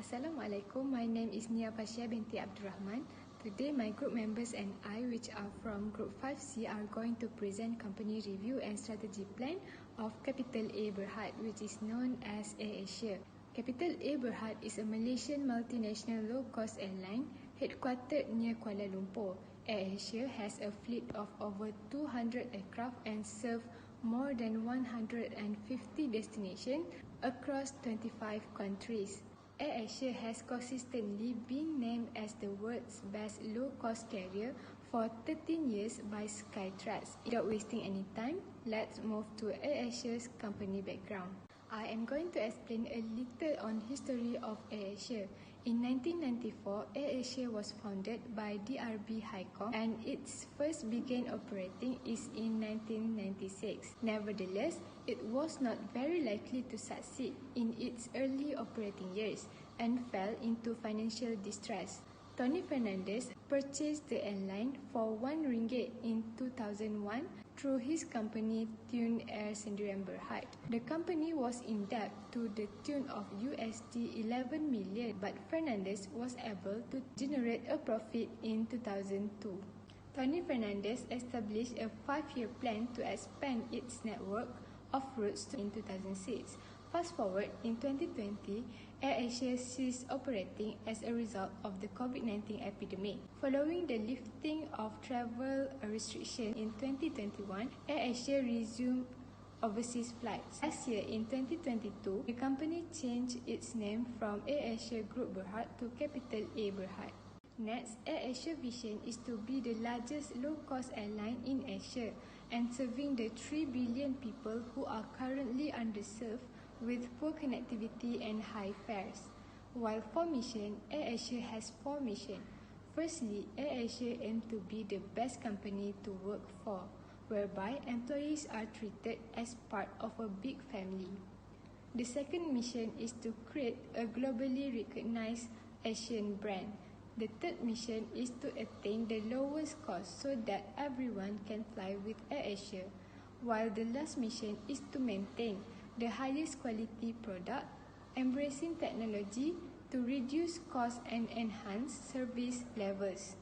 Assalamualaikum, my name is Airasia binti Abdul Rahman. Today my group members and I, which are from Group 5C, are going to present company review and strategy plan of Capital A Berhad, which is known as Airasia. Capital A Berhad is a Malaysian multinational low-cost airline headquartered near Kuala Lumpur. Airasia has a fleet of over 200 aircraft and serves more than 150 destinations across 25 countries. Airasia has consistently been named as the world's best low-cost carrier for 13 years by Skytrax. Without wasting any time, let's move to Airasia's company background. I am going to explain a little on history of Airasia. In 1994, Airasia was founded by DRB Haikong and its first began operating is in 1996. Nevertheless, it was not very likely to succeed in its early operating years and fell into financial distress. Tony Fernandes purchased the airline for RM1 in 2001 through his company Tune Air Sendirian Berhad. The company was in debt to the tune of $11 million, but Fernandes was able to generate a profit in 2002. Tony Fernandes established a 5-year plan to expand its network of routes in 2006. Fast forward, in 2020, Airasia ceased operating as a result of the COVID-19 epidemic. Following the lifting of travel restrictions in 2021, Airasia resumed overseas flights. Last year, in 2022, the company changed its name from Airasia Group Berhad to Capital A Berhad. Next, Airasia vision is to be the largest low-cost airline in Asia and serving the 3 billion people who are currently underserved with poor connectivity and high fares. While for mission, Airasia has 4 missions. Firstly, Airasia aims to be the best company to work for, whereby employees are treated as part of a big family. The second mission is to create a globally recognized Asian brand. The third mission is to attain the lowest cost so that everyone can fly with Airasia, while the last mission is to maintain the highest quality product, embracing technology to reduce costs and enhance service levels.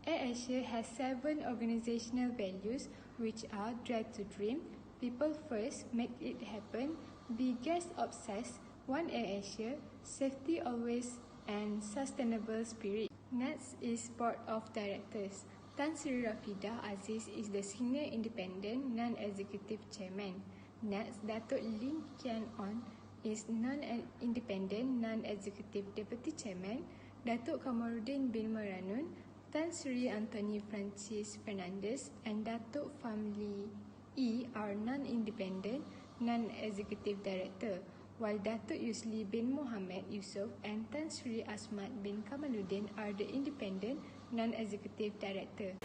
Airasia has 7 organizational values, which are Dare to Dream, People First, Make It Happen, Be Guest Obsessed, One Airasia, Safety Always, and Sustainable Spirit. Next is Board of Directors. Tan Sri Rafidah Aziz is the Senior Independent Non-Executive Chairman. Next, Datuk Lim Kian On is Non-Independent Non-Executive Deputy Chairman. Datuk Kamaruddin bin Maranun, Tan Sri Anthony Francis Fernandes, and Datuk Family E are Non-Independent Non-Executive Director, while Datuk Yusli bin Muhammad Yusof and Tan Sri Asmat bin Kamaluddin are the Independent Non-Executive Director.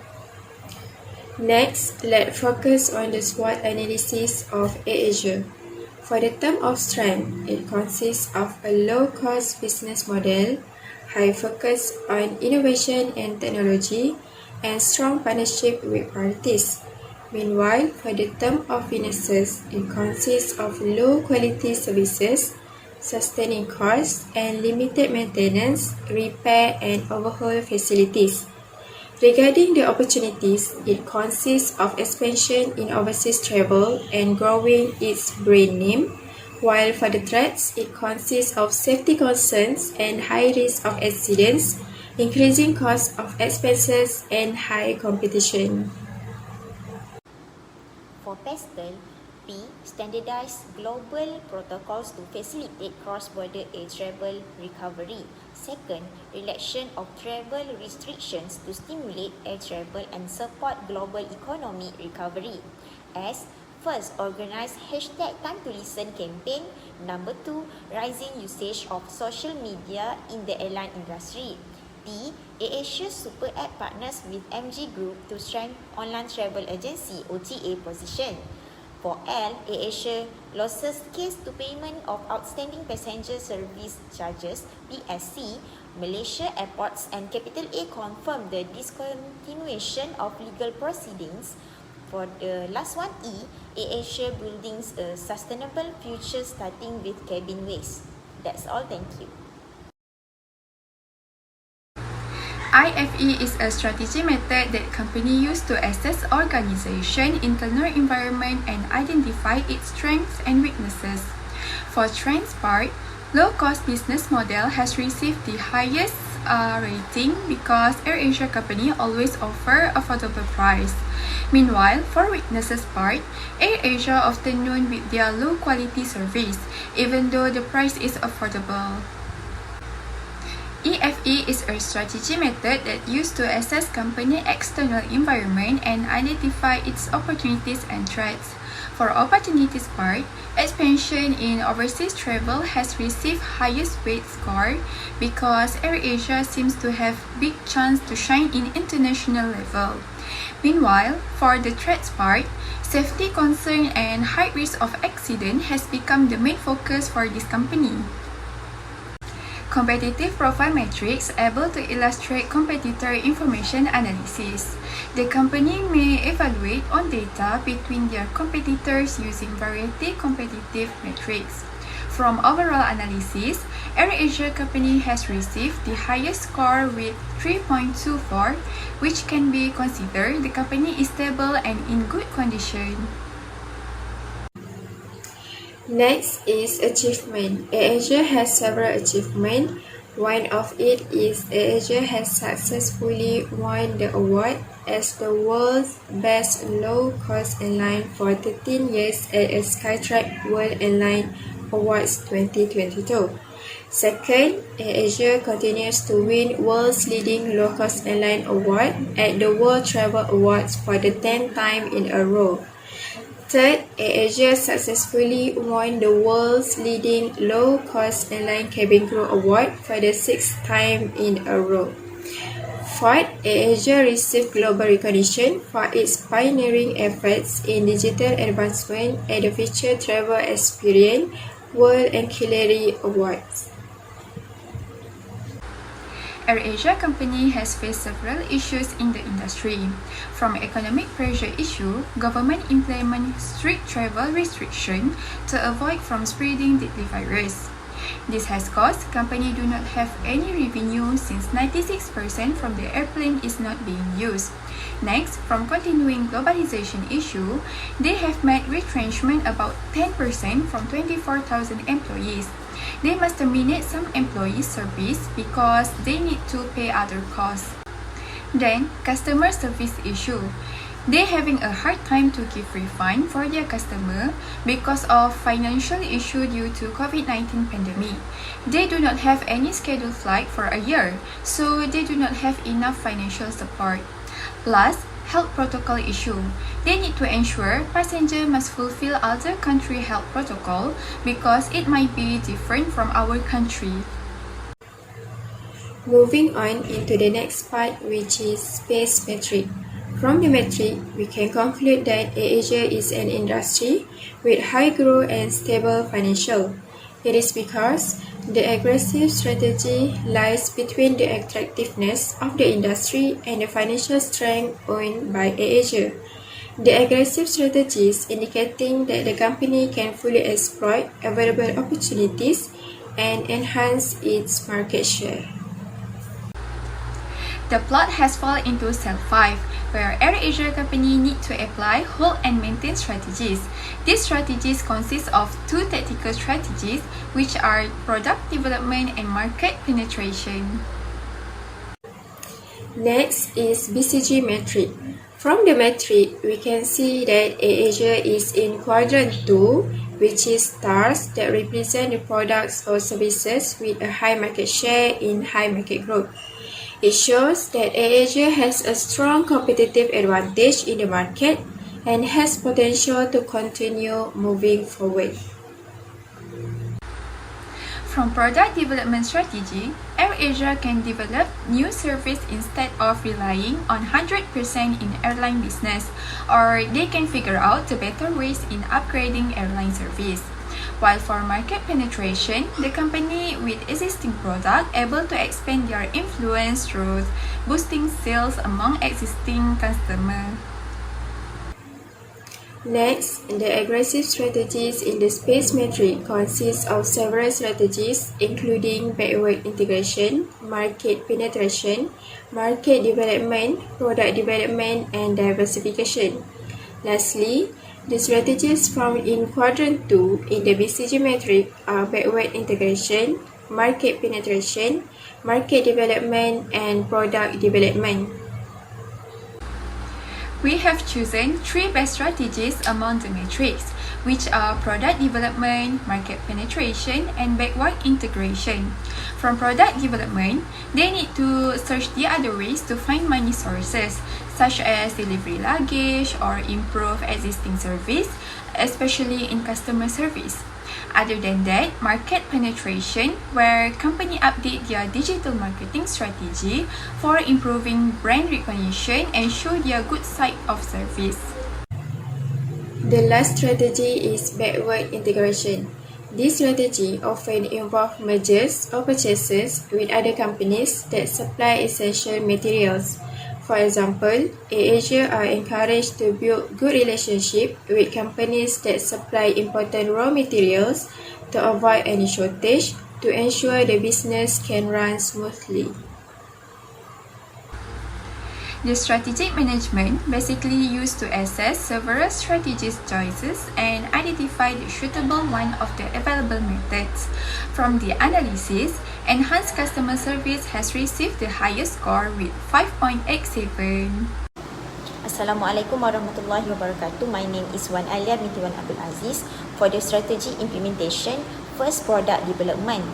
Next, let's focus on the SWOT analysis of Airasia. For the term of strength, it consists of a low-cost business model, high focus on innovation and technology, and strong partnership with parties. Meanwhile, for the term of weaknesses, it consists of low-quality services, sustaining costs, and limited maintenance, repair, and overhaul facilities. Regarding the opportunities, it consists of expansion in overseas travel and growing its brand name, while for the threats, it consists of safety concerns and high risk of accidents, increasing cost of expenses, and high competition. For PESTEL, P. Standardized global protocols to facilitate cross-border air travel recovery. Second, relaxation of travel restrictions to stimulate air travel and support global economic recovery. S. First, organize #Time to Listen campaign. Number 2, rising usage of social media in the airline industry. T. Airasia Super App partners with MG Group to strengthen online travel agency OTA position. For L, Airasia losses case to payment of outstanding passenger service charges PSC. Malaysia Airports and Capital A confirmed the discontinuation of legal proceedings. For the last one, E, Airasia building a sustainable future starting with cabin waste. That's all. Thank you. IFE is a strategy method that company use to assess organization internal environment and identify its strengths and weaknesses. For strengths part, low-cost business model has received the highest rating because Airasia company always offer affordable price. Meanwhile, for weaknesses part, Airasia often known with their low quality service, even though the price is affordable. EFE is a strategy method that used to assess company external environment and identify its opportunities and threats. For opportunities part, expansion in overseas travel has received highest weight score because Airasia seems to have big chance to shine in international level. Meanwhile, for the threats part, safety concern and high risk of accident has become the main focus for this company. Competitive profile matrix able to illustrate competitor information analysis. The company may evaluate on data between their competitors using variety competitive metrics. From overall analysis, Airasia company has received the highest score with 3.24, which can be considered the company is stable and in good condition. Next is achievement. Airasia has several achievements. One of it is Airasia has successfully won the award as the world's best low-cost airline for 13 years at a Skytrax World Airline Awards 2022. Second, Airasia continues to win world's leading low-cost airline award at the World Travel Awards for the 10th time in a row. Third, Airasia successfully won the world's leading low-cost airline cabin crew award for the 6th time in a row. Fourth, Airasia received global recognition for its pioneering efforts in digital advancement at the Future Travel Experience World Ancillary Awards. Airasia company has faced several issues in the industry. From economic pressure issue, government implement strict travel restriction to avoid from spreading deadly virus. This has caused company do not have any revenue since 96% from the airplane is not being used. Next, from continuing globalization issue, they have made retrenchment about 10% from 24,000 employees. They must terminate some employees' service because they need to pay other costs. Then, customer service issue. They having a hard time to give refund for their customer because of financial issue due to COVID-19 pandemic. They do not have any scheduled flight for a year, so they do not have enough financial support. Plus, health protocol issue. They need to ensure passenger must fulfill other country health protocol because it might be different from our country. Moving on into the next part, which is space metric. From the metric, we can conclude that Airasia is an industry with high growth and stable financial. It is because the aggressive strategy lies between the attractiveness of the industry and the financial strength owned by Airasia. The aggressive strategy is indicating that the company can fully exploit available opportunities and enhance its market share. The plot has fallen into cell 5, where Airasia company need to apply hold and maintain strategies. These strategies consist of two tactical strategies, which are product development and market penetration. Next is BCG metric. From the metric, we can see that Airasia is in quadrant 2, which is stars that represent the products or services with a high market share in high market growth. It shows that Airasia has a strong competitive advantage in the market and has potential to continue moving forward. From product development strategy, Airasia can develop new service instead of relying on 100% in airline business, or they can figure out the better ways in upgrading airline service. While for market penetration, the company with existing product able to expand their influence through boosting sales among existing customers. Next, the aggressive strategies in the space metric consist of several strategies including backward integration, market penetration, market development, product development and diversification. Lastly, the strategies found in quadrant 2 in the BCG metric are backward integration, market penetration, market development and product development. We have chosen 3 best strategies among the metrics, which are product development, market penetration, and backward integration. From product development, they need to search the other ways to find money sources, such as delivery luggage or improve existing service, especially in customer service. Other than that, market penetration, where company update their digital marketing strategy for improving brand recognition and show their good side of service. The last strategy is backward integration. This strategy often involves mergers or purchases with other companies that supply essential materials. For example, Airasia are encouraged to build good relationships with companies that supply important raw materials to avoid any shortage to ensure the business can run smoothly. The strategic management basically used to assess several strategic choices and identify the suitable one of the available methods. From the analysis, enhanced customer service has received the highest score with 5.87. Assalamualaikum warahmatullahi wabarakatuh. My name is Wan Alia binti Wan Abdul Aziz. For the strategy implementation, first, product development.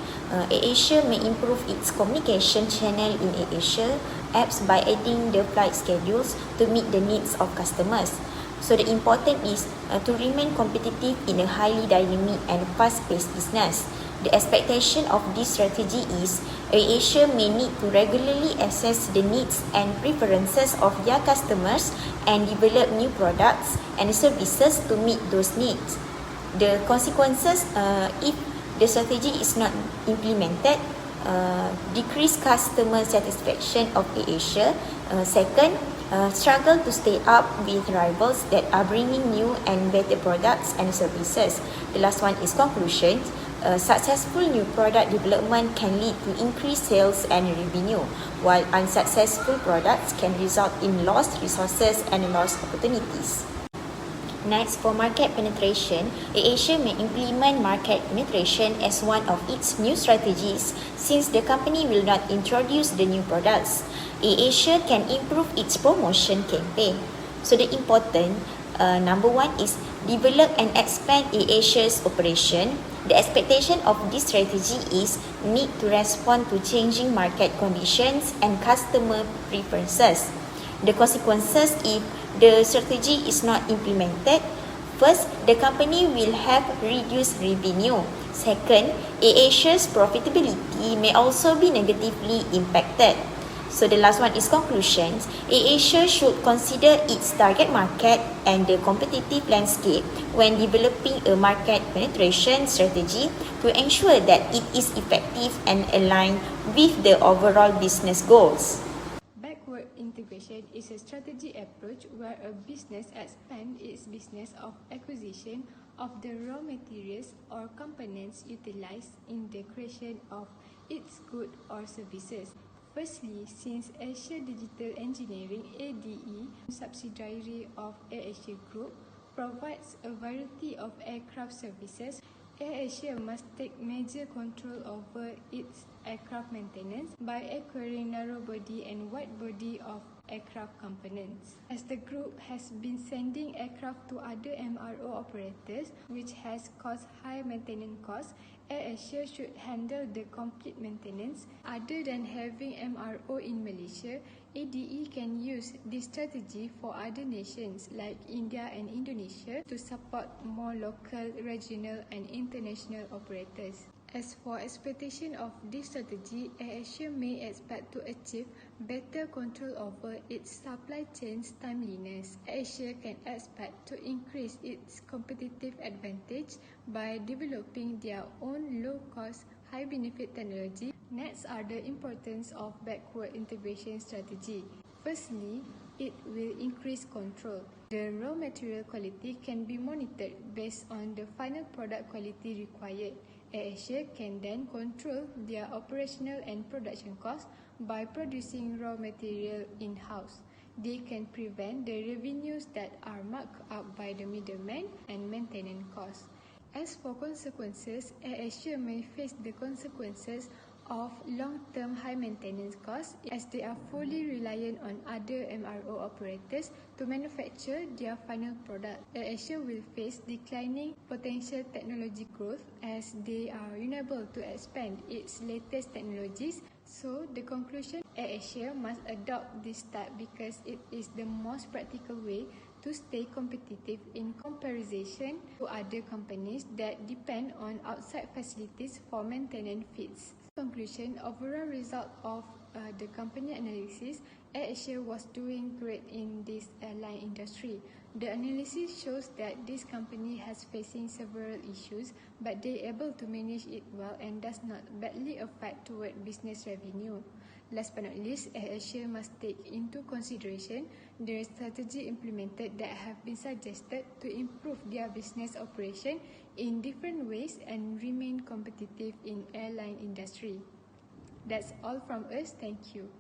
Airasia may improve its communication channel in Airasia apps by adding the flight schedules to meet the needs of customers. So the important is to remain competitive in a highly dynamic and fast-paced business. The expectation of this strategy is Airasia may need to regularly assess the needs and preferences of their customers and develop new products and services to meet those needs. The consequences, if the strategy is not implemented, decrease customer satisfaction of Airasia. Second, struggle to stay up with rivals that are bringing new and better products and services. The last one is conclusion. Successful new product development can lead to increased sales and revenue, while unsuccessful products can result in lost resources and lost opportunities. Next, for market penetration, Airasia may implement market penetration as one of its new strategies since the company will not introduce the new products. Airasia can improve its promotion campaign. So the important number one is develop and expand Airasia's operation. The expectation of this strategy is need to respond to changing market conditions and customer preferences. The consequences if the strategy is not implemented: first, the company will have reduced revenue. Second, Airasia's profitability may also be negatively impacted. So the last one is conclusions. Airasia should consider its target market and the competitive landscape when developing a market penetration strategy to ensure that it is effective and aligned with the overall business goals. Backward integration is a strategy approach where a business expands its business of acquisition of the raw materials or components utilized in the creation of its goods or services. Firstly, since Asia Digital Engineering (ADE), subsidiary of Airasia Group, provides a variety of aircraft services, Airasia must take major control over its aircraft maintenance by acquiring narrow-body and wide-body of aircraft components. As the group has been sending aircraft to other MRO operators, which has caused high maintenance costs, Airasia should handle the complete maintenance. Other than having MRO in Malaysia, ADE can use this strategy for other nations like India and Indonesia to support more local, regional and international operators. As for exploitation of this strategy, Airasia may expect to achieve better control over its supply chain's timeliness. Airasia can expect to increase its competitive advantage by developing their own low-cost, high-benefit technology. Next are the importance of backward integration strategy. Firstly, it will increase control. The raw material quality can be monitored based on the final product quality required. Airasia can then control their operational and production costs by producing raw material in-house. They can prevent the revenues that are marked up by the middleman and maintenance costs. As for consequences, Airasia may face the consequences of long-term high maintenance costs as they are fully reliant on other MRO operators to manufacture their final product. Airasia will face declining potential technology growth as they are unable to expand its latest technologies. So the conclusion, Airasia must adopt this type because it is the most practical way to stay competitive in comparison to other companies that depend on outside facilities for maintenance fees. Conclusion, overall result of the company analysis, Airasia was doing great in this airline industry. The analysis shows that this company has facing several issues, but they are able to manage it well and does not badly affect toward business revenue. Last but not least, Airasia must take into consideration the strategy implemented that have been suggested to improve their business operation in different ways and remain competitive in airline industry. That's all from us. Thank you.